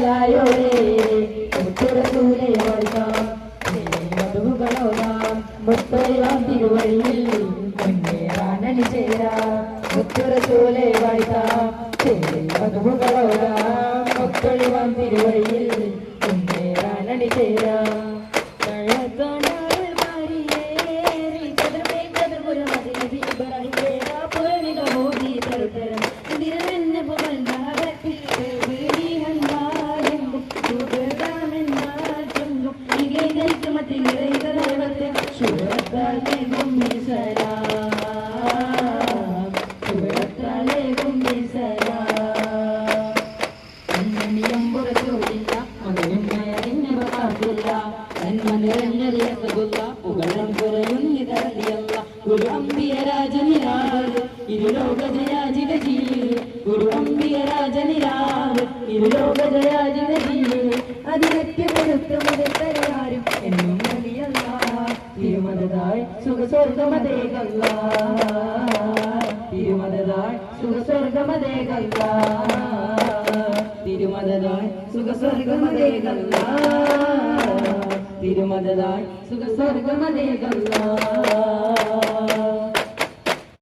മലായോടെ മുത്തുറസൂലെ വാഴ്ത്താം മധുകളോടാം മുത്തോലാം തിരുവഴിയിൽ മുന്നേറാനണി ചേരാം മുത്തുറസൂലെ വാഴ്ത്താം മധുകളോടാം മുത്തോലാം തിരുവഴിയിൽ മുന്നേറാനണി ചേരാം തിരുമദായി സുഖസ്വർഗമതേകല്ല തിരുമദായി സുഖസ്വർഗമതേകല്ല തിരുമദായി സുഖസ്വർഗമതേകല്ല തിരുമദായി സുഖസ്വർഗമതേകല്ല